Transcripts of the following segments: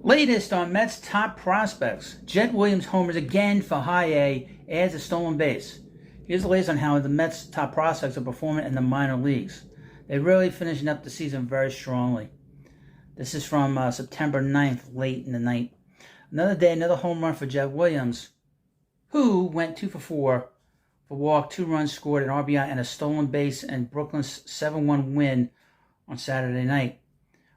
Latest on Mets top prospects. Jet Williams homers again for high A, adds a stolen base. Here's the latest on how the Mets top prospects are performing in the minor leagues. They're really finishing up the season very strongly. This is from September 9th, late in the night. Another day, another home run for Jet Williams, who went 2 for 4 for walk, 2 runs scored, an RBI, and a stolen base in Brooklyn's 7-1 win on Saturday night.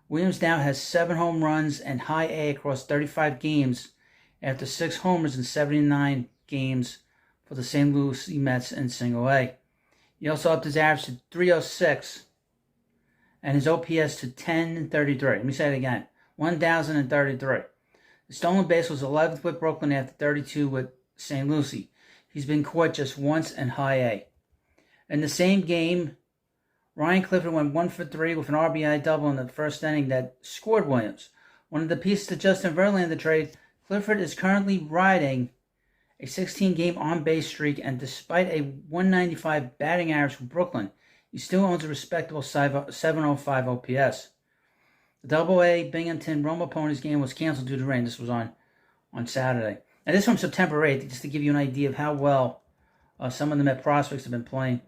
Williams now has 7 home runs and high A across 35 games after 6 homers in 79 games for the St. Louis Mets in single A. He also upped his average to 306 and his OPS to 1033. Let me say it again, 1,033. The stolen base was 11th with Brooklyn after 32 with St. Lucie. He's been caught just once in high A. In the same game, Ryan Clifford went 1 for 3 with an RBI double in the first inning that scored Williams. One of the pieces to Justin Verlander trade, Clifford is currently riding a 16-game on-base streak, and despite a 195 batting average for Brooklyn, he still owns a respectable 705 OPS. The Double-A Binghamton Roma Ponies game was canceled due to rain. This was on Saturday. And this is from September 8th, just to give you an idea of how well some of the Met prospects have been playing.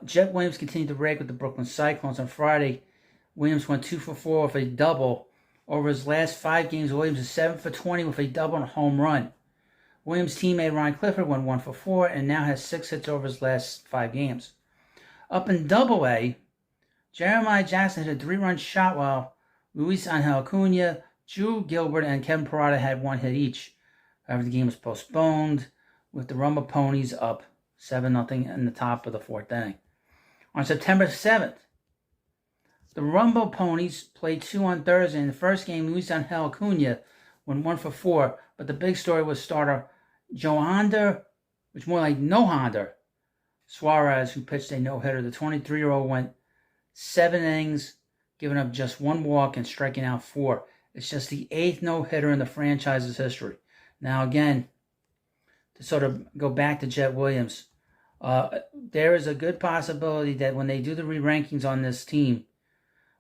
Jet Williams continued to rake with the Brooklyn Cyclones. On Friday, Williams went 2 for 4 with a double. Over his last 5 games, Williams is 7 for 20 with a double and a home run. Williams' teammate Ryan Clifford went 1 for 4 and now has 6 hits over his last 5 games. Up in Double-A, Jeremiah Jackson hit a 3-run shot while Luis Angel Acuna, Drew Gilbert, and Kevin Parada had 1 hit each. However, the game was postponed with the Roma Ponies up 7-0 in the top of the 4th inning. On September 7th, the Roma Ponies played 2 on Thursday. In the first game, Luis Angel Acuna went 1 for 4, but the big story was starter Johander, which more like Nohander Suarez, who pitched a no-hitter. The 23-year-old went 7 innings, giving up just 1 walk and striking out 4. It's just the 8th no-hitter in the franchise's history. Now again, to sort of go back to Jet Williams, there is a good possibility that when they do the re-rankings on this team,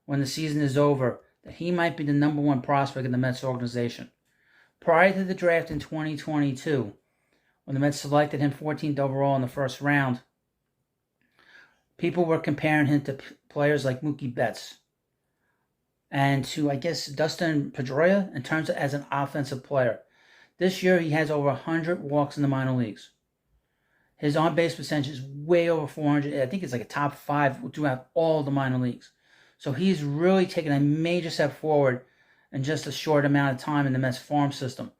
when the season is over, that he might be the number 1 prospect in the Mets organization. Prior to the draft in 2022, when the Mets selected him 14th overall in the first round, people were comparing him to players like Mookie Betts and to, I guess, Dustin Pedroia in terms of as an offensive player. This year, he has over 100 walks in the minor leagues. His on-base percentage is way over 400. I think it's like a top 5 throughout all the minor leagues. So he's really taken a major step forward in just a short amount of time in the Mets farm system.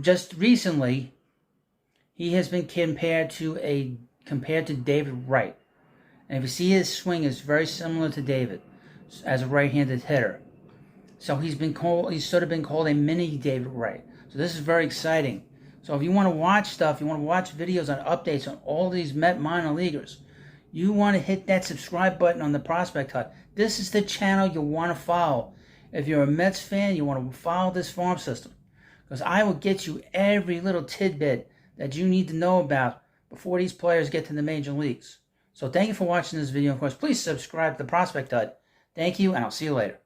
Just recently, he has been compared to David Wright. And if you see his swing is very similar to David as a right-handed hitter. So he's sort of been called a mini David Wright. So this is very exciting. So if you want to watch stuff, you want to watch videos on updates on all these Met minor leaguers, you want to hit that subscribe button on the Prospect Hut. This is the channel you want to follow. If you're a Mets fan, you want to follow this farm system. Because I will get you every little tidbit that you need to know about before these players get to the major leagues. So thank you for watching this video. Of course, please subscribe to the Prospect Hut. Thank you, and I'll see you later.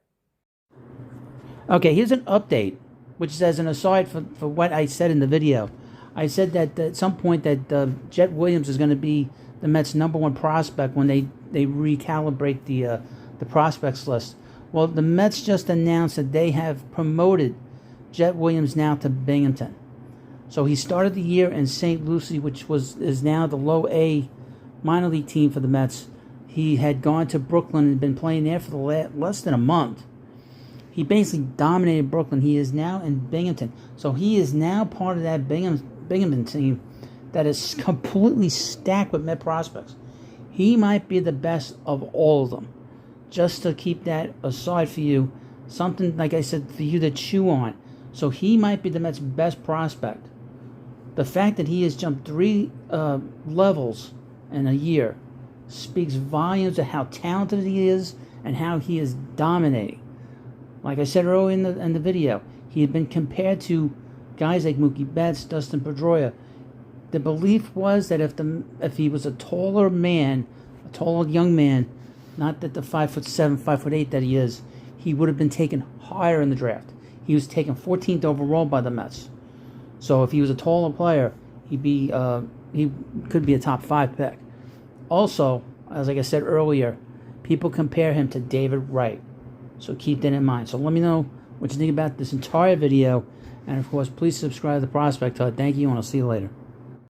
Okay, here's an update, which is as an aside for what I said in the video. I said that at some point that Jet Williams is going to be the Mets' number 1 prospect when they recalibrate the prospects list. Well, the Mets just announced that they have promoted Jet Williams now to Binghamton. So he started the year in St. Lucie, which is now the low A minor league team for the Mets. He had gone to Brooklyn and been playing there for less than a month. He basically dominated Brooklyn. He is now in Binghamton. So he is now part of that Binghamton team that is completely stacked with Met prospects. He might be the best of all of them. Just to keep that aside for you, something, like I said, for you to chew on. So he might be the Mets' best prospect. The fact that he has jumped 3 levels in a year speaks volumes of how talented he is and how he is dominating. Like I said earlier in the video, he had been compared to guys like Mookie Betts, Dustin Pedroia. The belief was that if he was a taller young man, not that the 5'7", 5'8" that he is, he would have been taken higher in the draft. He was taken 14th overall by the Mets. So if he was a taller player, he could be a top 5 pick. Also, as like I said earlier, people compare him to David Wright. So keep that in mind. So let me know what you think about this entire video. And of course, please subscribe to the Prospect Hut. Thank you, and I'll see you later.